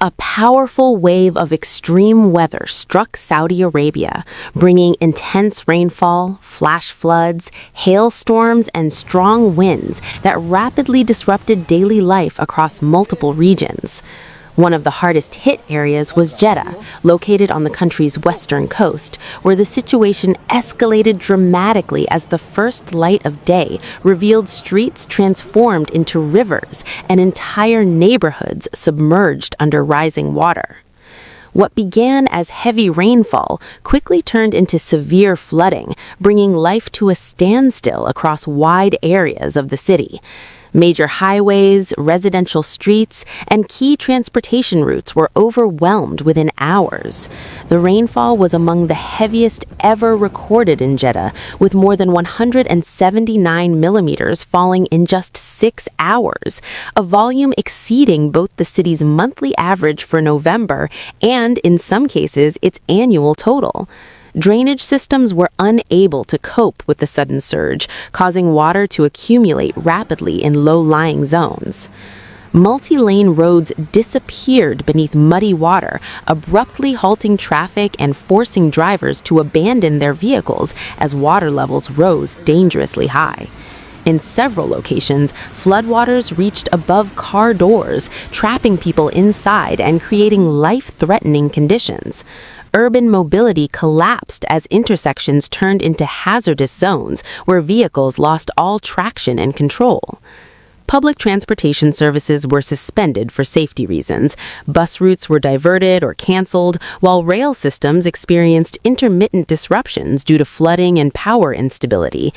A powerful wave of extreme weather struck Saudi Arabia, bringing intense rainfall, flash floods, hailstorms, and strong winds that rapidly disrupted daily life across multiple regions. One of the hardest hit areas was Jeddah, located on the country's western coast, where the situation escalated dramatically as the first light of day revealed streets transformed into rivers and entire neighborhoods submerged under rising water. What began as heavy rainfall quickly turned into severe flooding, bringing life to a standstill across wide areas of the city. Major highways, residential streets, and key transportation routes were overwhelmed within hours. The rainfall was among the heaviest ever recorded in Jeddah, with more than 179 millimeters falling in just 6 hours, a volume exceeding both the city's monthly average for November and, in some cases, its annual total. Drainage systems were unable to cope with the sudden surge, causing water to accumulate rapidly in low-lying zones. Multi-lane roads disappeared beneath muddy water, abruptly halting traffic and forcing drivers to abandon their vehicles as water levels rose dangerously high. In several locations, floodwaters reached above car doors, trapping people inside and creating life-threatening conditions. Urban mobility collapsed as intersections turned into hazardous zones where vehicles lost all traction and control. Public transportation services were suspended for safety reasons. Bus routes were diverted or canceled, while rail systems experienced intermittent disruptions due to flooding and power instability.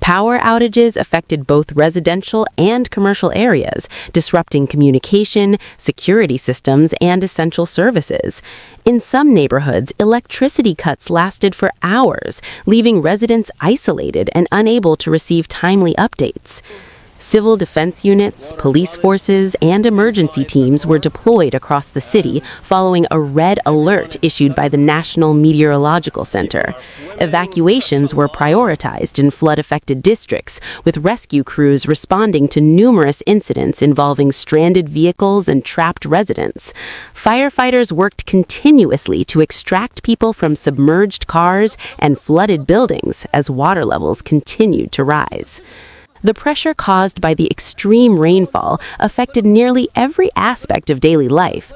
Power outages affected both residential and commercial areas, disrupting communication, security systems, and essential services. In some neighborhoods, electricity cuts lasted for hours, leaving residents isolated and unable to receive timely updates. Civil defense units, police forces, and emergency teams were deployed across the city following a red alert issued by the National Meteorological Center. Evacuations were prioritized in flood-affected districts, with rescue crews responding to numerous incidents involving stranded vehicles and trapped residents. Firefighters worked continuously to extract people from submerged cars and flooded buildings as water levels continued to rise. The pressure caused by the extreme rainfall affected nearly every aspect of daily life.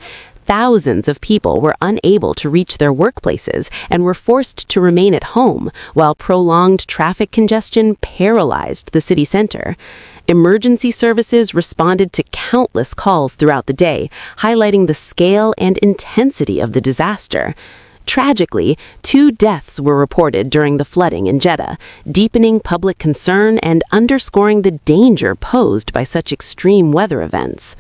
Thousands of people were unable to reach their workplaces and were forced to remain at home, while prolonged traffic congestion paralyzed the city center. Emergency services responded to countless calls throughout the day, highlighting the scale and intensity of the disaster. Tragically, 2 deaths were reported during the flooding in Jeddah, deepening public concern and underscoring the danger posed by such extreme weather events.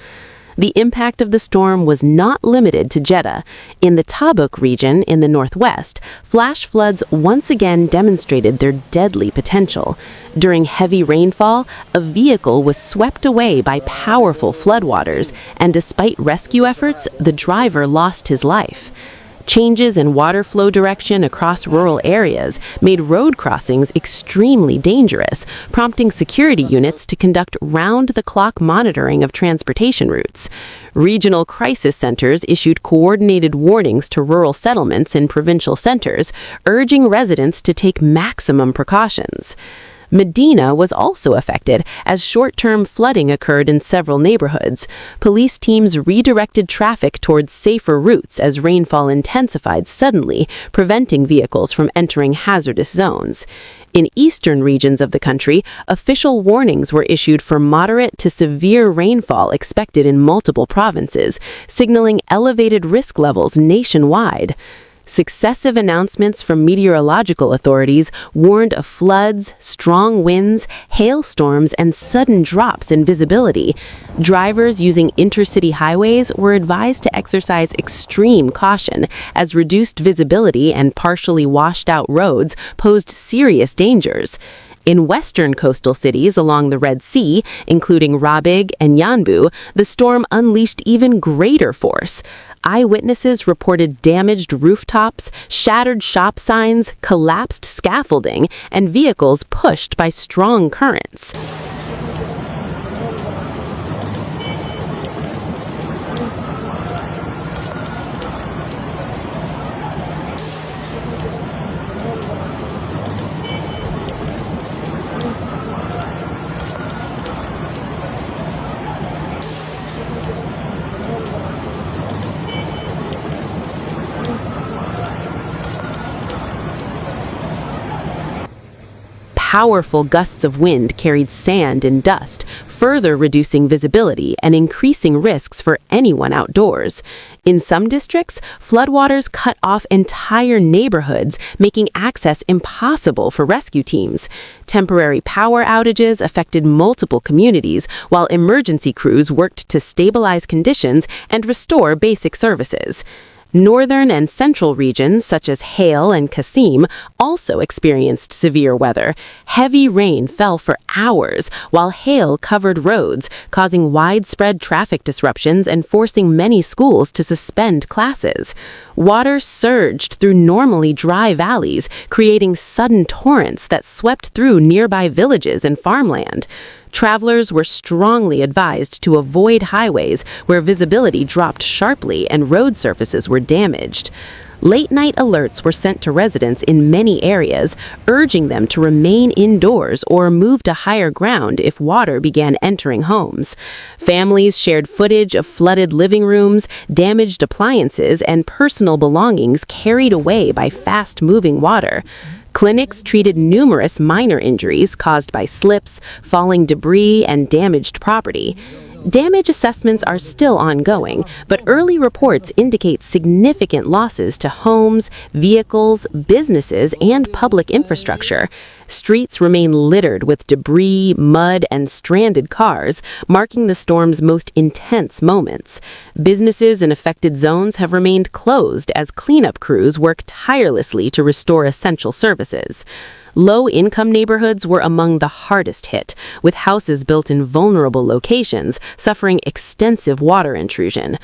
The impact of the storm was not limited to Jeddah. In the Tabuk region in the northwest, flash floods once again demonstrated their deadly potential. During heavy rainfall, a vehicle was swept away by powerful floodwaters, and despite rescue efforts, the driver lost his life. Changes in water flow direction across rural areas made road crossings extremely dangerous, prompting security units to conduct round-the-clock monitoring of transportation routes. Regional crisis centers issued coordinated warnings to rural settlements in provincial centers, urging residents to take maximum precautions. Medina was also affected as short-term flooding occurred in several neighborhoods. Police teams redirected traffic towards safer routes as rainfall intensified suddenly, preventing vehicles from entering hazardous zones. In eastern regions of the country, official warnings were issued for moderate to severe rainfall expected in multiple provinces, signaling elevated risk levels nationwide. Successive announcements from meteorological authorities warned of floods, strong winds, hailstorms, and sudden drops in visibility. Drivers using intercity highways were advised to exercise extreme caution, as reduced visibility and partially washed-out roads posed serious dangers. In western coastal cities along the Red Sea, including Rabigh and Yanbu, the storm unleashed even greater force. Eyewitnesses reported damaged rooftops, shattered shop signs, collapsed scaffolding, and vehicles pushed by strong currents. Powerful gusts of wind carried sand and dust, further reducing visibility and increasing risks for anyone outdoors. In some districts, floodwaters cut off entire neighborhoods, making access impossible for rescue teams. Temporary power outages affected multiple communities, while emergency crews worked to stabilize conditions and restore basic services. Northern and central regions, such as Hale and Qassim, also experienced severe weather. Heavy rain fell for hours, while hail covered roads, causing widespread traffic disruptions and forcing many schools to suspend classes. Water surged through normally dry valleys, creating sudden torrents that swept through nearby villages and farmland. Travelers were strongly advised to avoid highways where visibility dropped sharply and road surfaces were damaged. Late-night alerts were sent to residents in many areas, urging them to remain indoors or move to higher ground if water began entering homes. Families shared footage of flooded living rooms, damaged appliances, and personal belongings carried away by fast-moving water. Clinics treated numerous minor injuries caused by slips, falling debris, and damaged property. Damage assessments are still ongoing, but early reports indicate significant losses to homes, vehicles, businesses, and public infrastructure. Streets remain littered with debris, mud, and stranded cars, marking the storm's most intense moments. Businesses in affected zones have remained closed as cleanup crews work tirelessly to restore essential services. Low-income neighborhoods were among the hardest hit, with houses built in vulnerable locations suffering extensive water intrusion.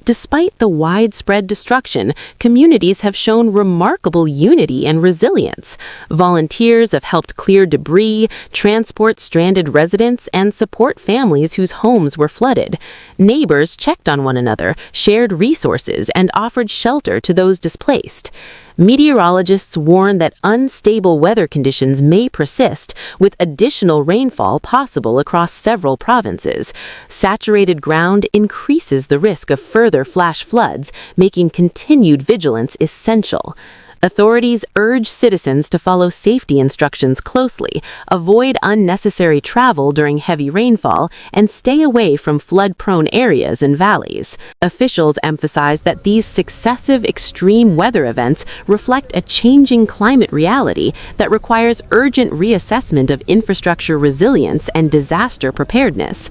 Despite the widespread destruction, communities have shown remarkable unity and resilience. Volunteers have helped clear debris, transport stranded residents, and support families whose homes were flooded. Neighbors checked on one another, shared resources, and offered shelter to those displaced. Meteorologists warn that unstable weather conditions may persist, with additional rainfall possible across several provinces. Saturated ground increases the risk of further flash floods, making continued vigilance essential. Authorities urge citizens to follow safety instructions closely, avoid unnecessary travel during heavy rainfall, and stay away from flood-prone areas and valleys. Officials emphasize that these successive extreme weather events reflect a changing climate reality that requires urgent reassessment of infrastructure resilience and disaster preparedness.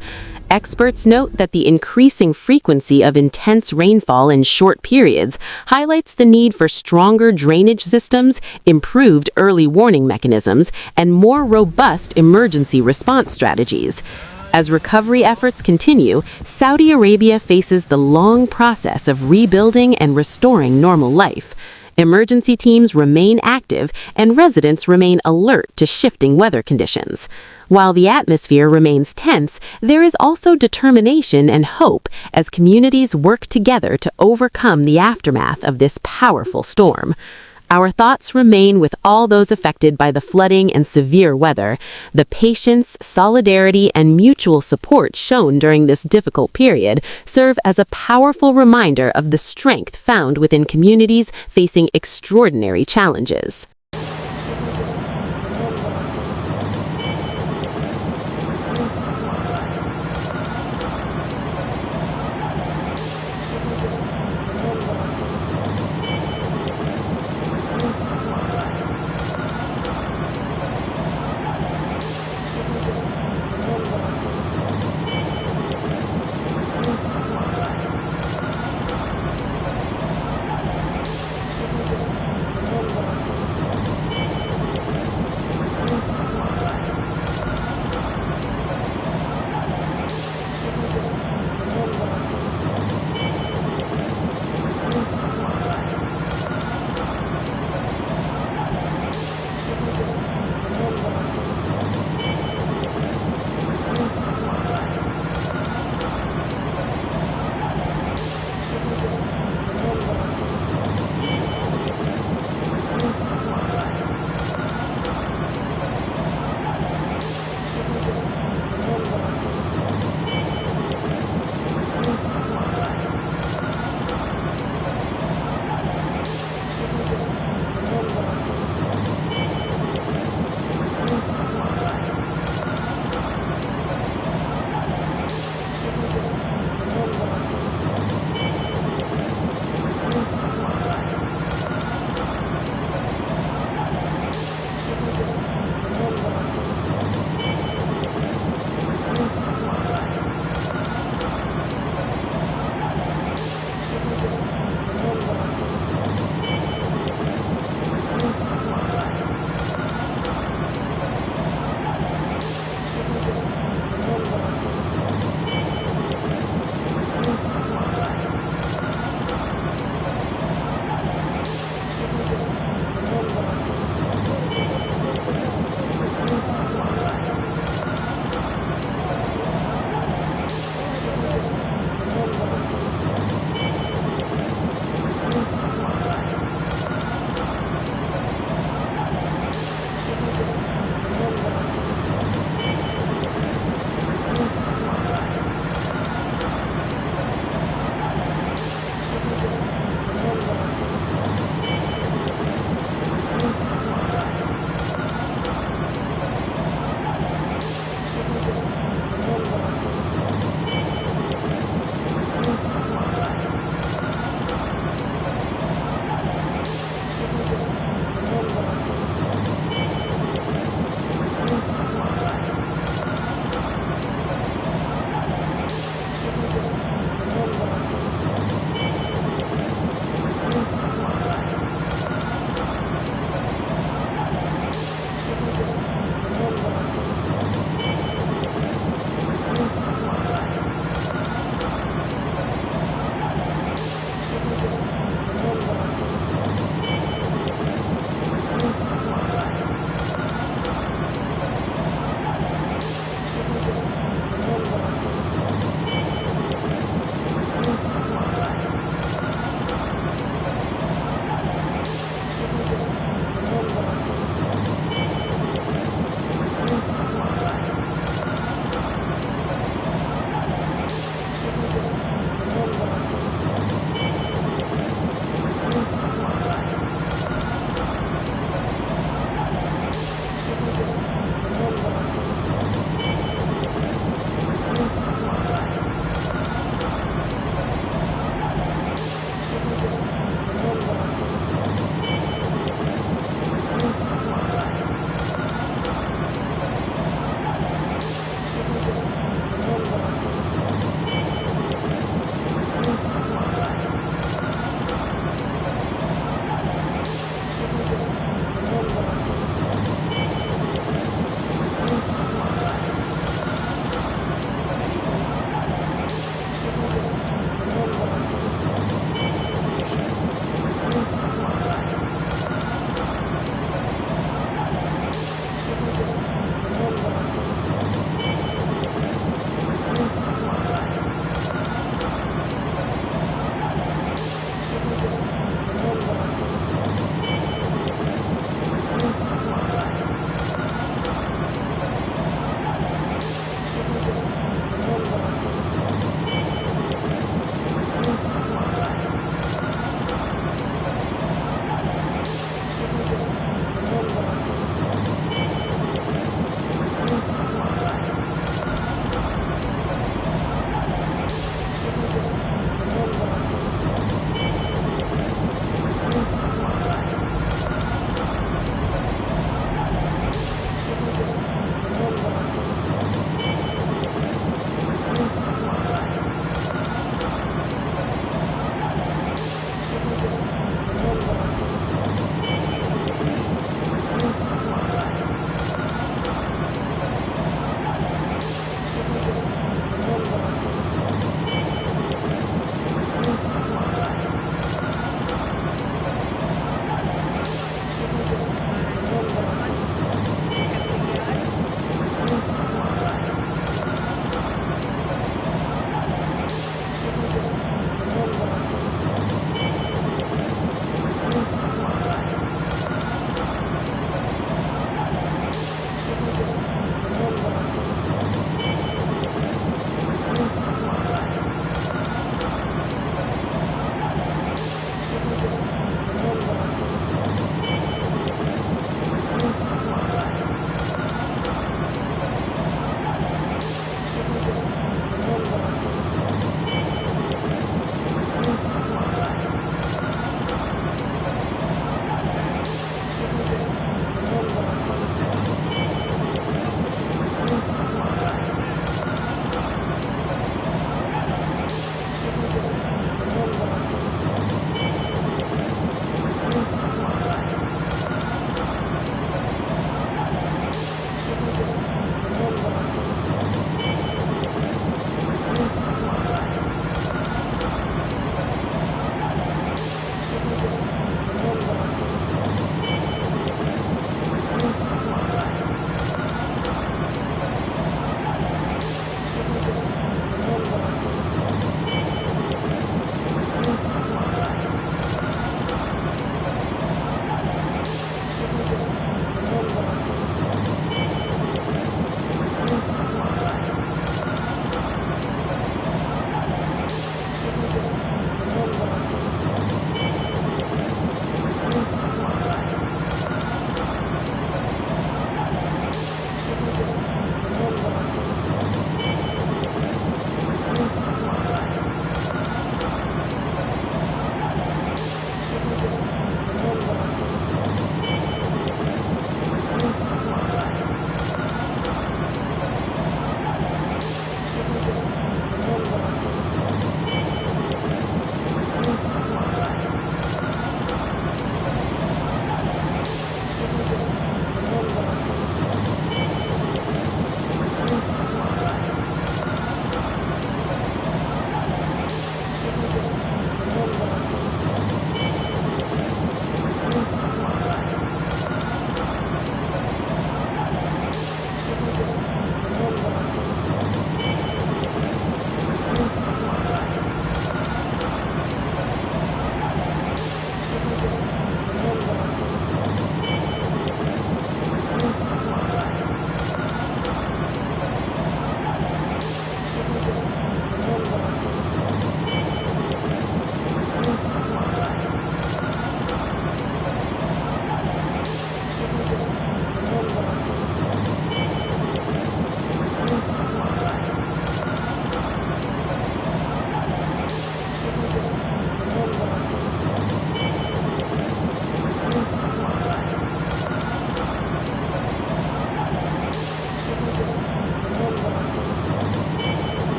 Experts note that the increasing frequency of intense rainfall in short periods highlights the need for stronger drainage systems, improved early warning mechanisms, and more robust emergency response strategies. As recovery efforts continue, Saudi Arabia faces the long process of rebuilding and restoring normal life. Emergency teams remain active and residents remain alert to shifting weather conditions. While the atmosphere remains tense, there is also determination and hope as communities work together to overcome the aftermath of this powerful storm. Our thoughts remain with all those affected by the flooding and severe weather. The patience, solidarity, and mutual support shown during this difficult period serve as a powerful reminder of the strength found within communities facing extraordinary challenges.